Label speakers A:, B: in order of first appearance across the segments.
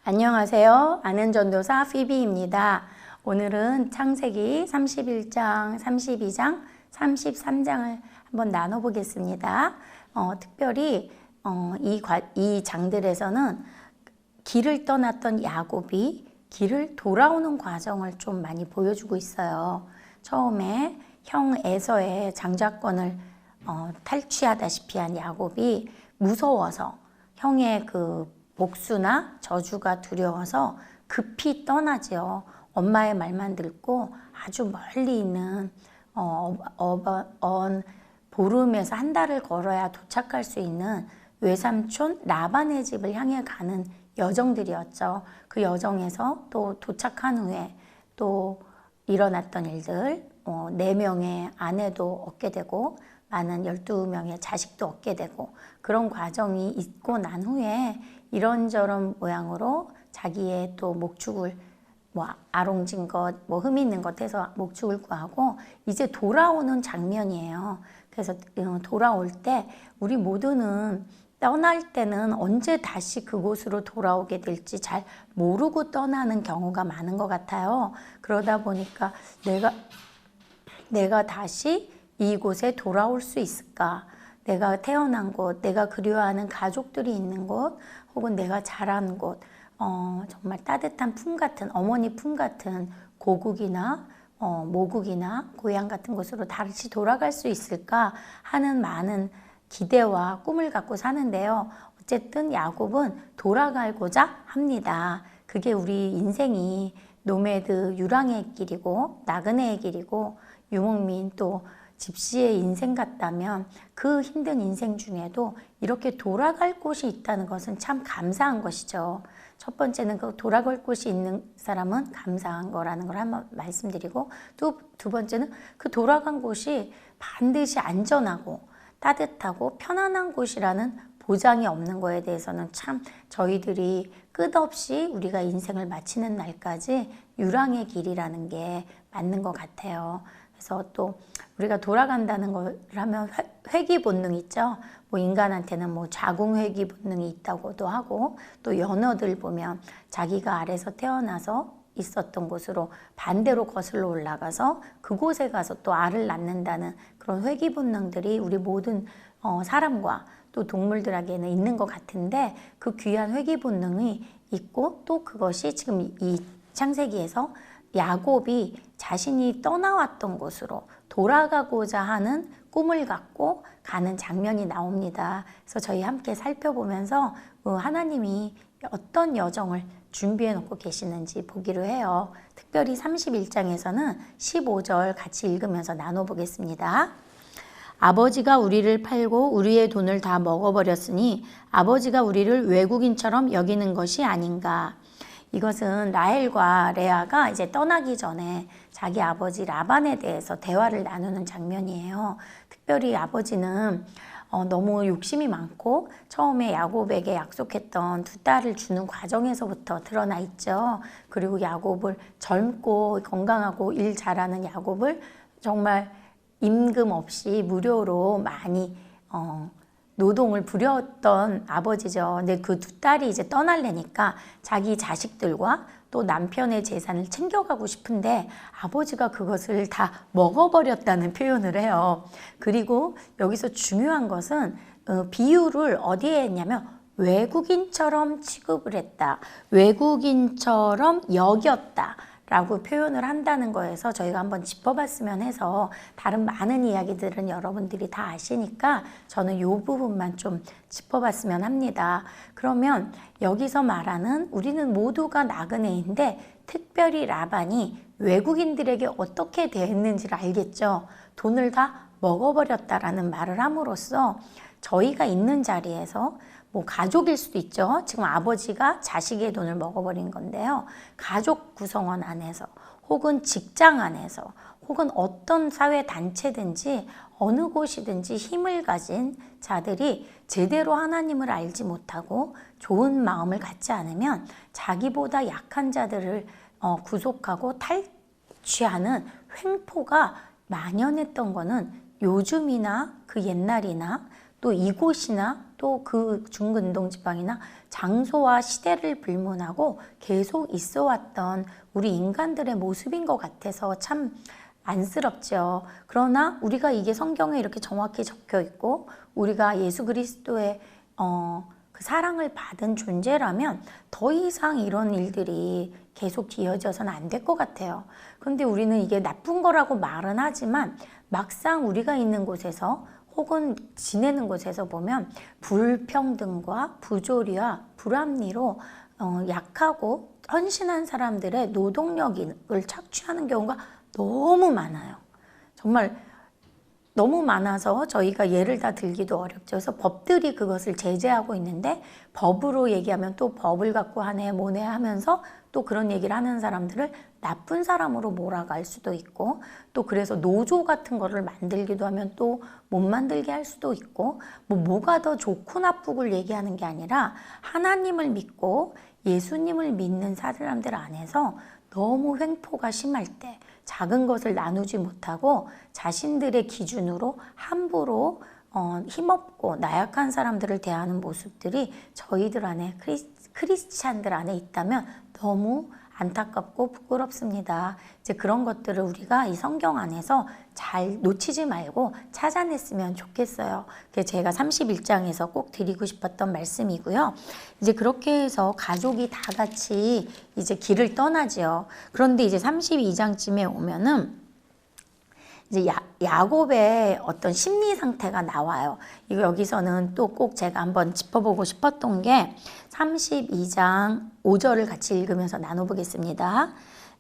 A: 안녕하세요. 아는 전도사 피비입니다. 오늘은 창세기 31장, 32장, 33장을 한번 나눠보겠습니다. 특별히 이 장들에서는 길을 떠났던 야곱이 길을 돌아오는 과정을 좀 많이 보여주고 있어요. 처음에 형 에서의 장자권을 탈취하다시피 한 야곱이 무서워서 형의 그 복수나 저주가 두려워서 급히 떠나죠. 엄마의 말만 듣고 아주 멀리 있는 보름에서 한 달을 걸어야 도착할 수 있는 외삼촌 라반의 집을 향해 가는 여정들이었죠. 그 여정에서 또 도착한 후에 또 일어났던 일들, 4명의 아내도 얻게 되고 많은 12명의 자식도 얻게 되고 그런 과정이 있고 난 후에 이런저런 모양으로 자기의 또 목축을 아롱진 것, 흠 있는 것 해서 목축을 구하고 이제 돌아오는 장면이에요. 그래서 돌아올 때 우리 모두는 떠날 때는 언제 다시 그곳으로 돌아오게 될지 잘 모르고 떠나는 경우가 많은 것 같아요. 그러다 보니까 내가 다시 이곳에 돌아올 수 있을까? 내가 태어난 곳, 내가 그리워하는 가족들이 있는 곳, 혹은 내가 자란 곳, 정말 따뜻한 품 같은, 어머니 품 같은 고국이나 모국이나 고향 같은 곳으로 다시 돌아갈 수 있을까 하는 많은 기대와 꿈을 갖고 사는데요. 어쨌든 야곱은 돌아가고자 합니다. 그게 우리 인생이 노매드 유랑의 길이고 나그네의 길이고 유목민 또 집시의 인생 같다면 그 힘든 인생 중에도 이렇게 돌아갈 곳이 있다는 것은 참 감사한 것이죠. 첫 번째는 그 돌아갈 곳이 있는 사람은 감사한 거라는 걸 한번 말씀드리고 또 두 번째는 그 돌아간 곳이 반드시 안전하고 따뜻하고 편안한 곳이라는 보장이 없는 거에 대해서는 참 저희들이 끝없이 우리가 인생을 마치는 날까지 유랑의 길이라는 게 맞는 것 같아요. 그래서 또 우리가 돌아간다는 걸 하면 회귀 본능 있죠. 인간한테는 자궁 회귀 본능이 있다고도 하고 또 연어들 보면 자기가 알에서 태어나서 있었던 곳으로 반대로 거슬러 올라가서 그곳에 가서 또 알을 낳는다는 그런 회귀 본능들이 우리 모든 사람과 또 동물들에게는 있는 것 같은데 그 귀한 회귀 본능이 있고 또 그것이 지금 이 창세기에서 야곱이 자신이 떠나왔던 곳으로 돌아가고자 하는 꿈을 갖고 가는 장면이 나옵니다. 그래서 저희 함께 살펴보면서 하나님이 어떤 여정을 준비해 놓고 계시는지 보기로 해요. 특별히 31장에서는 15절 같이 읽으면서 나눠보겠습니다. 아버지가 우리를 팔고 우리의 돈을 다 먹어버렸으니 아버지가 우리를 외국인처럼 여기는 것이 아닌가. 이것은 라헬과 레아가 이제 떠나기 전에 자기 아버지 라반에 대해서 대화를 나누는 장면이에요. 특별히 아버지는 너무 욕심이 많고 처음에 야곱에게 약속했던 2딸을 주는 과정에서부터 드러나 있죠. 그리고 야곱을 젊고 건강하고 일 잘하는 야곱을 정말 임금 없이 무료로 많이 노동을 부렸던 아버지죠. 근데 그 2딸이 이제 떠날래니까 자기 자식들과 또 남편의 재산을 챙겨가고 싶은데 아버지가 그것을 다 먹어버렸다는 표현을 해요. 그리고 여기서 중요한 것은 비유를 어디에 했냐면 외국인처럼 취급을 했다. 외국인처럼 여겼다. 라고 표현을 한다는 거에서 저희가 한번 짚어봤으면 해서 다른 많은 이야기들은 여러분들이 다 아시니까 저는 이 부분만 좀 짚어봤으면 합니다. 그러면 여기서 말하는 우리는 모두가 나그네인데 특별히 라반이 외국인들에게 어떻게 대했는지를 알겠죠. 돈을 다 먹어버렸다라는 말을 함으로써 저희가 있는 자리에서 가족일 수도 있죠. 지금 아버지가 자식의 돈을 먹어버린 건데요. 가족 구성원 안에서 혹은 직장 안에서 혹은 어떤 사회단체든지 어느 곳이든지 힘을 가진 자들이 제대로 하나님을 알지 못하고 좋은 마음을 갖지 않으면 자기보다 약한 자들을 구속하고 탈취하는 횡포가 만연했던 거는 요즘이나 그 옛날이나 또 이곳이나 또 그 중근동지방이나 장소와 시대를 불문하고 계속 있어 왔던 우리 인간들의 모습인 것 같아서 참 안쓰럽죠. 그러나 우리가 이게 성경에 이렇게 정확히 적혀 있고 우리가 예수 그리스도의 그 사랑을 받은 존재라면 더 이상 이런 일들이 계속 이어져서는 안 될 것 같아요. 그런데 우리는 이게 나쁜 거라고 말은 하지만 막상 우리가 있는 곳에서 혹은 지내는 곳에서 보면 불평등과 부조리와 불합리로 약하고 헌신한 사람들의 노동력을 착취하는 경우가 너무 많아요. 정말 너무 많아서 저희가 예를 다 들기도 어렵죠. 그래서 법들이 그것을 제재하고 있는데 법으로 얘기하면 또 법을 갖고 하네 뭐네 하면서 또 그런 얘기를 하는 사람들을 나쁜 사람으로 몰아갈 수도 있고 또 그래서 노조 같은 거를 만들기도 하면 또 못 만들게 할 수도 있고 뭐가 더 좋고 나쁘고를 얘기하는 게 아니라 하나님을 믿고 예수님을 믿는 사람들 안에서 너무 횡포가 심할 때 작은 것을 나누지 못하고 자신들의 기준으로 함부로 힘없고 나약한 사람들을 대하는 모습들이 저희들 안에 크리스찬들 안에 있다면 너무 안타깝고 부끄럽습니다. 이제 그런 것들을 우리가 이 성경 안에서 잘 놓치지 말고 찾아냈으면 좋겠어요. 그게 제가 31장에서 꼭 드리고 싶었던 말씀이고요. 이제 그렇게 해서 가족이 다 같이 이제 길을 떠나지요. 그런데 이제 32장쯤에 오면은 이제 야곱의 어떤 심리 상태가 나와요. 이거 여기서는 또 꼭 제가 한번 짚어보고 싶었던 게 32장 5절을 같이 읽으면서 나눠보겠습니다.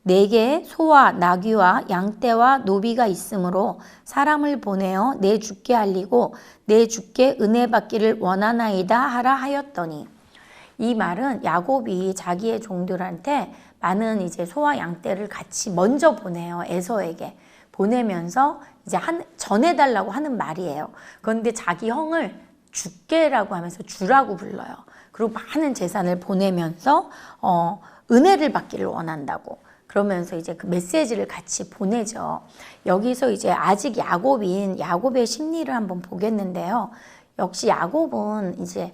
A: 내게 소와 나귀와 양떼와 노비가 있으므로 사람을 보내어 내 주께 알리고 내 주께 은혜 받기를 원하나이다 하라 하였더니 이 말은 야곱이 자기의 종들한테 많은 이제 소와 양떼를 같이 먼저 보내요. 에서에게. 보내면서 이제 전해달라고 하는 말이에요. 그런데 자기 형을 주께라고 하면서 주라고 불러요. 그리고 많은 재산을 보내면서 은혜를 받기를 원한다고. 그러면서 이제 그 메시지를 같이 보내죠. 여기서 이제 아직 야곱인 야곱의 심리를 한번 보겠는데요. 역시 야곱은 이제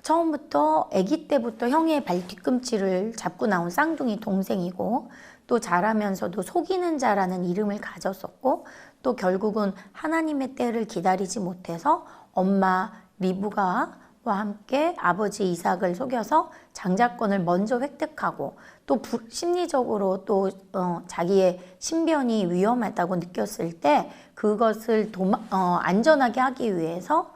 A: 처음부터 아기 때부터 형의 발 뒤꿈치를 잡고 나온 쌍둥이 동생이고 또 자라면서도 속이는 자라는 이름을 가졌었고 또 결국은 하나님의 때를 기다리지 못해서 엄마 리브가와 함께 아버지 이삭을 속여서 장자권을 먼저 획득하고 또 심리적으로 또 자기의 신변이 위험하다고 느꼈을 때 그것을 안전하게 하기 위해서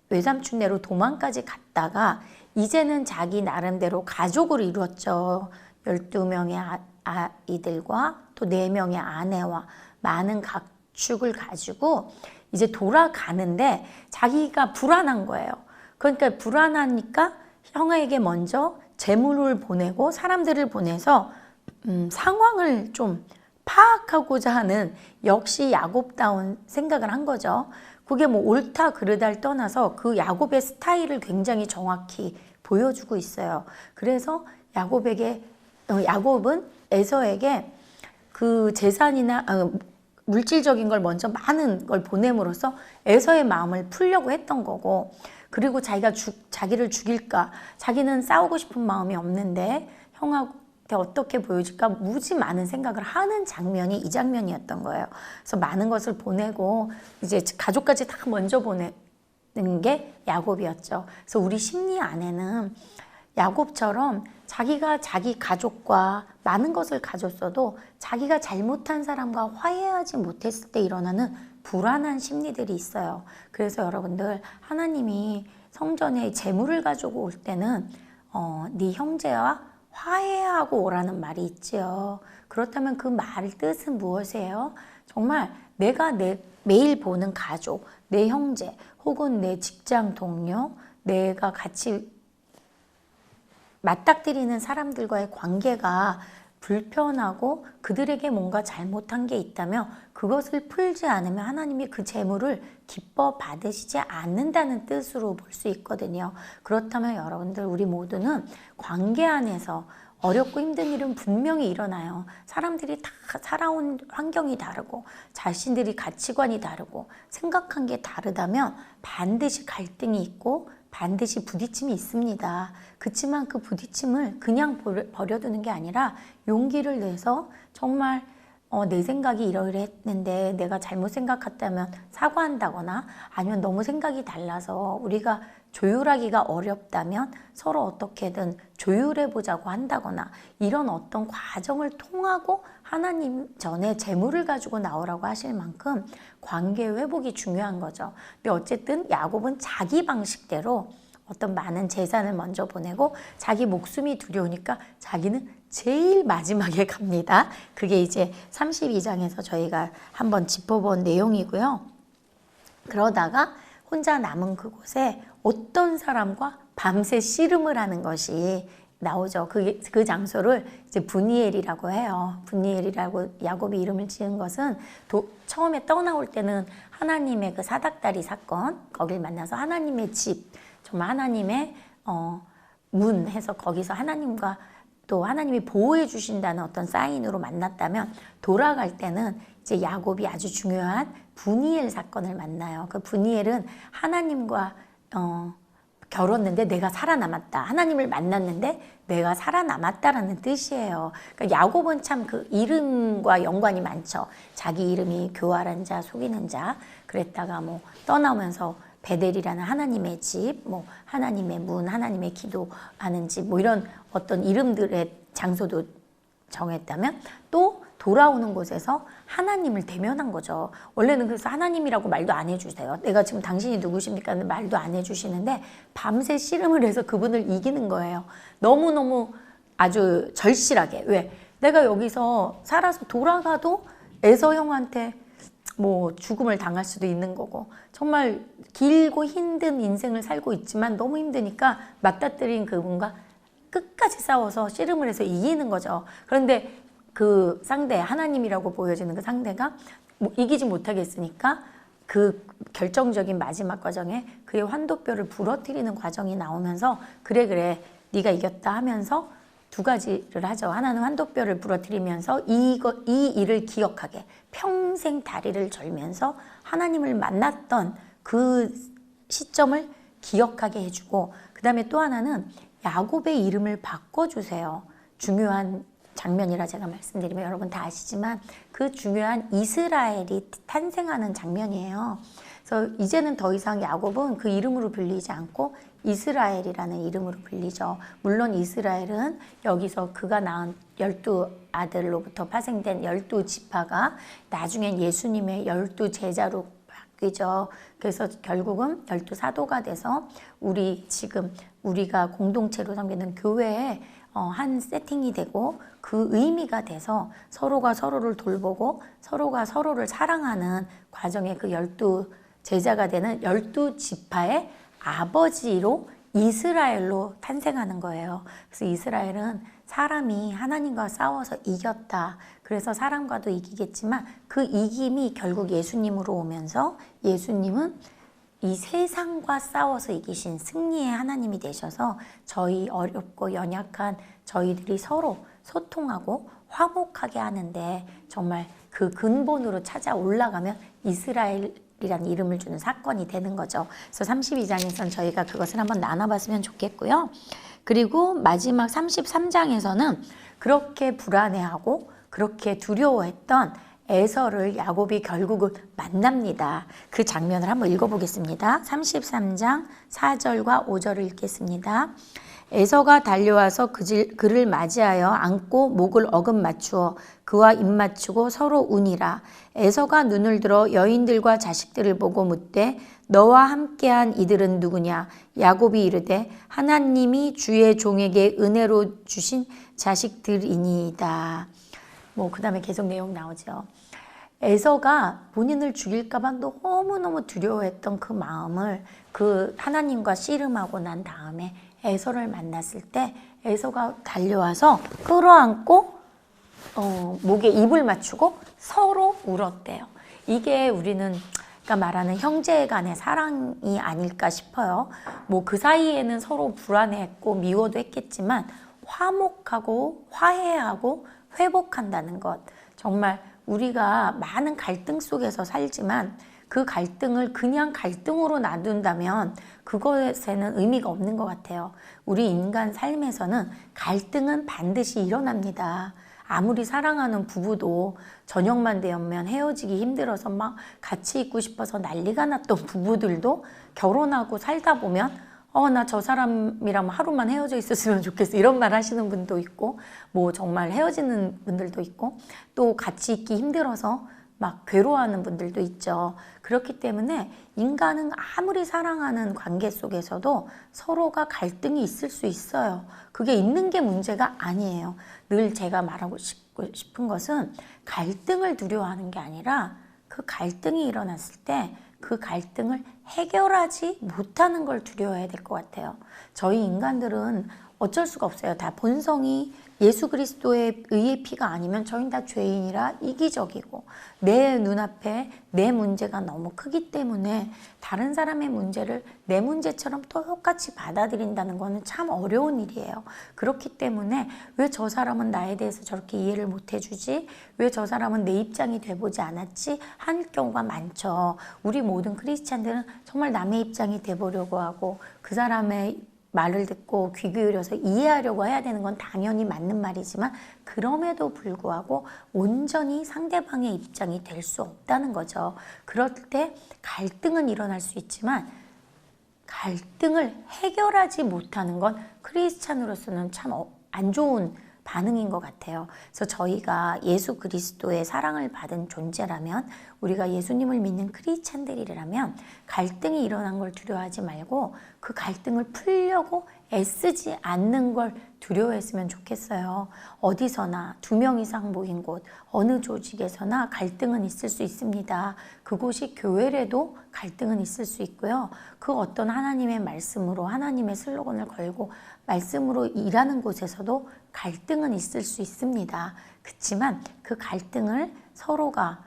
A: 외삼촌네로 도망까지 갔다가 이제는 자기 나름대로 가족을 이뤘죠. 12명의 아이들과 또 4명의 아내와 많은 가축을 가지고 이제 돌아가는데 자기가 불안한 거예요. 그러니까 불안하니까 형에게 먼저 재물을 보내고 사람들을 보내서 상황을 좀 파악하고자 하는 역시 야곱다운 생각을 한 거죠. 그게 뭐 옳다 그르다를 떠나서 그 야곱의 스타일을 굉장히 정확히 보여주고 있어요. 그래서 야곱은 에서에게 그 재산이나 물질적인 걸 먼저 많은 걸 보냄으로써 에서의 마음을 풀려고 했던 거고 그리고 자기를 죽일까 자기는 싸우고 싶은 마음이 없는데 형한테 어떻게 보여줄까 무지 많은 생각을 하는 장면이 이 장면이었던 거예요. 그래서 많은 것을 보내고 이제 가족까지 다 먼저 보내는 게 야곱이었죠. 그래서 우리 심리 안에는 야곱처럼 자기가 자기 가족과 많은 것을 가졌어도 자기가 잘못한 사람과 화해하지 못했을 때 일어나는 불안한 심리들이 있어요. 그래서 여러분들 하나님이 성전에 재물을 가지고 올 때는 네 형제와 화해하고 오라는 말이 있지요. 그렇다면 그 말 뜻은 무엇이에요? 정말 내가 매일 보는 가족, 내 형제 혹은 내 직장 동료, 내가 같이 맞닥뜨리는 사람들과의 관계가 불편하고 그들에게 뭔가 잘못한 게 있다면 그것을 풀지 않으면 하나님이 그 재물을 기뻐 받으시지 않는다는 뜻으로 볼 수 있거든요. 그렇다면 여러분들 우리 모두는 관계 안에서 어렵고 힘든 일은 분명히 일어나요. 사람들이 다 살아온 환경이 다르고 자신들이 가치관이 다르고 생각한 게 다르다면 반드시 갈등이 있고 반드시 부딪힘이 있습니다. 그렇지만 그 부딪힘을 그냥 버려두는 게 아니라 용기를 내서 정말 내 생각이 이러이러했는데 내가 잘못 생각했다면 사과한다거나 아니면 너무 생각이 달라서 우리가 조율하기가 어렵다면 서로 어떻게든 조율해보자고 한다거나 이런 어떤 과정을 통하고 하나님 전에 재물을 가지고 나오라고 하실 만큼 관계 회복이 중요한 거죠. 근데 어쨌든 야곱은 자기 방식대로 어떤 많은 재산을 먼저 보내고 자기 목숨이 두려우니까 자기는 제일 마지막에 갑니다. 그게 이제 32장에서 저희가 한번 짚어본 내용이고요. 그러다가 혼자 남은 그곳에 어떤 사람과 밤새 씨름을 하는 것이 나오죠. 그 장소를 이제 브니엘이라고 해요. 브니엘이라고 야곱이 이름을 지은 것은 처음에 떠나올 때는 하나님의 그 사닥다리 사건, 거길 만나서 하나님의 집, 정말 하나님의 문 해서 거기서 하나님과 또 하나님이 보호해 주신다는 어떤 사인으로 만났다면 돌아갈 때는 이제 야곱이 아주 중요한 브니엘 사건을 만나요. 그 브니엘은 하나님과 결혼했는데 내가 살아남았다. 하나님을 만났는데 내가 살아남았다라는 뜻이에요. 그러니까 야곱은 참 그 이름과 연관이 많죠. 자기 이름이 교활한 자, 속이는 자. 그랬다가 뭐 떠나오면서 베델이라는 하나님의 집, 뭐 하나님의 문, 하나님의 기도하는 집, 뭐 이런 어떤 이름들의 장소도 정했다면 또 돌아오는 곳에서 하나님을 대면한 거죠. 원래는 그래서 하나님이라고 말도 안 해주세요. 내가 지금 당신이 누구십니까? 말도 안 해주시는데 밤새 씨름을 해서 그분을 이기는 거예요. 너무너무 아주 절실하게. 왜? 내가 여기서 살아서 돌아가도 에서 형한테 뭐 죽음을 당할 수도 있는 거고 정말 길고 힘든 인생을 살고 있지만 너무 힘드니까 맞닥뜨린 그분과 끝까지 싸워서 씨름을 해서 이기는 거죠. 그런데 그 상대, 하나님이라고 보여지는 그 상대가 뭐 이기지 못하겠으니까 그 결정적인 마지막 과정에 그의 환도뼈를 부러뜨리는 과정이 나오면서 그래 네가 이겼다 하면서 두 가지를 하죠. 하나는 환도뼈를 부러뜨리면서 이 일을 기억하게 평생 다리를 절면서 하나님을 만났던 그 시점을 기억하게 해주고 그 다음에 또 하나는 야곱의 이름을 바꿔주세요. 중요한 장면이라 제가 말씀드리면 여러분 다 아시지만 그 중요한 이스라엘이 탄생하는 장면이에요. 그래서 이제는 더 이상 야곱은 그 이름으로 불리지 않고 이스라엘이라는 이름으로 불리죠. 물론 이스라엘은 여기서 그가 낳은 12아들로부터 파생된 12지파가 나중엔 예수님의 12제자로 바뀌죠. 그래서 결국은 12사도가 돼서 우리가 공동체로 섬기는 교회에 한 세팅이 되고 그 의미가 돼서 서로가 서로를 돌보고 서로가 서로를 사랑하는 과정의 그 12제자가 되는 12지파의 아버지로 이스라엘로 탄생하는 거예요. 그래서 이스라엘은 사람이 하나님과 싸워서 이겼다. 그래서 사람과도 이기겠지만 그 이김이 결국 예수님으로 오면서 예수님은 이 세상과 싸워서 이기신 승리의 하나님이 되셔서 저희 어렵고 연약한 저희들이 서로 소통하고 화목하게 하는데 정말 그 근본으로 찾아 올라가면 이스라엘이라는 이름을 주는 사건이 되는 거죠. 그래서 32장에서는 저희가 그것을 한번 나눠봤으면 좋겠고요. 그리고 마지막 33장에서는 그렇게 불안해하고 그렇게 두려워했던 에서를 야곱이 결국은 만납니다. 그 장면을 한번 읽어보겠습니다. 33장 4절과 5절을 읽겠습니다. 에서가 달려와서 그를 맞이하여 안고 목을 어금 맞추어 그와 입 맞추고 서로 우니라. 에서가 눈을 들어 여인들과 자식들을 보고 묻되 너와 함께한 이들은 누구냐? 야곱이 이르되 하나님이 주의 종에게 은혜로 주신 자식들이니이다. 그 다음에 계속 내용 나오죠. 에서가 본인을 죽일까봐 너무너무 두려워했던 그 마음을 그 하나님과 씨름하고 난 다음에 에서를 만났을 때 에서가 달려와서 끌어안고 목에 입을 맞추고 서로 울었대요. 이게 우리는 말하는 형제 간의 사랑이 아닐까 싶어요. 그 사이에는 서로 불안해했고 미워도 했겠지만 화목하고 화해하고 회복한다는 것. 정말 우리가 많은 갈등 속에서 살지만 그 갈등을 그냥 갈등으로 놔둔다면 그것에는 의미가 없는 것 같아요. 우리 인간 삶에서는 갈등은 반드시 일어납니다. 아무리 사랑하는 부부도 저녁만 되면 헤어지기 힘들어서 막 같이 있고 싶어서 난리가 났던 부부들도 결혼하고 살다 보면 나 저 사람이랑 하루만 헤어져 있었으면 좋겠어 이런 말 하시는 분도 있고 뭐 정말 헤어지는 분들도 있고 또 같이 있기 힘들어서 막 괴로워하는 분들도 있죠. 그렇기 때문에 인간은 아무리 사랑하는 관계 속에서도 서로가 갈등이 있을 수 있어요. 그게 있는 게 문제가 아니에요. 늘 제가 말하고 싶은 것은 갈등을 두려워하는 게 아니라 그 갈등이 일어났을 때 그 갈등을 해결하지 못하는 걸 두려워해야 될 것 같아요. 저희 인간들은 어쩔 수가 없어요. 다 본성이 예수 그리스도의 의의 피가 아니면 저희는 다 죄인이라 이기적이고 내 눈앞에 내 문제가 너무 크기 때문에 다른 사람의 문제를 내 문제처럼 똑같이 받아들인다는 거는 참 어려운 일이에요. 그렇기 때문에 왜 저 사람은 나에 대해서 저렇게 이해를 못 해주지? 왜 저 사람은 내 입장이 돼보지 않았지? 할 경우가 많죠. 우리 모든 크리스찬들은 정말 남의 입장이 돼보려고 하고 그 사람의 말을 듣고 귀 기울여서 이해하려고 해야 되는 건 당연히 맞는 말이지만 그럼에도 불구하고 온전히 상대방의 입장이 될 수 없다는 거죠. 그럴 때 갈등은 일어날 수 있지만 갈등을 해결하지 못하는 건 크리스찬으로서는 참 안 좋은 반응인 것 같아요. 그래서 저희가 예수 그리스도의 사랑을 받은 존재라면 우리가 예수님을 믿는 크리스찬들이라면 갈등이 일어난 걸 두려워하지 말고 그 갈등을 풀려고 애쓰지 않는 걸 두려워했으면 좋겠어요. 어디서나 2명 이상 모인 곳 어느 조직에서나 갈등은 있을 수 있습니다. 그곳이 교회라도 갈등은 있을 수 있고요. 그 어떤 하나님의 말씀으로 하나님의 슬로건을 걸고 말씀으로 일하는 곳에서도 갈등은 있을 수 있습니다. 그렇지만 그 갈등을 서로가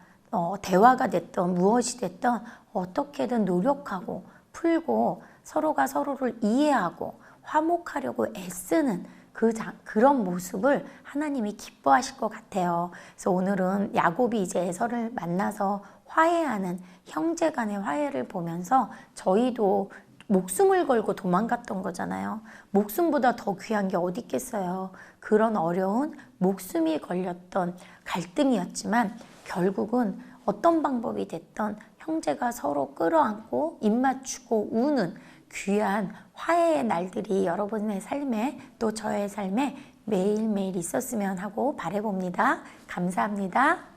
A: 대화가 됐던 무엇이 됐던 어떻게든 노력하고 풀고 서로가 서로를 이해하고 화목하려고 애쓰는 그런 모습을 하나님이 기뻐하실 것 같아요. 그래서 오늘은 야곱이 이제 에서를 만나서 화해하는 형제 간의 화해를 보면서 저희도 목숨을 걸고 도망갔던 거잖아요. 목숨보다 더 귀한 게 어디 있겠어요. 그런 어려운 목숨이 걸렸던 갈등이었지만 결국은 어떤 방법이 됐던 형제가 서로 끌어안고 입맞추고 우는 귀한 화해의 날들이 여러분의 삶에 또 저의 삶에 매일매일 있었으면 하고 바라봅니다. 감사합니다.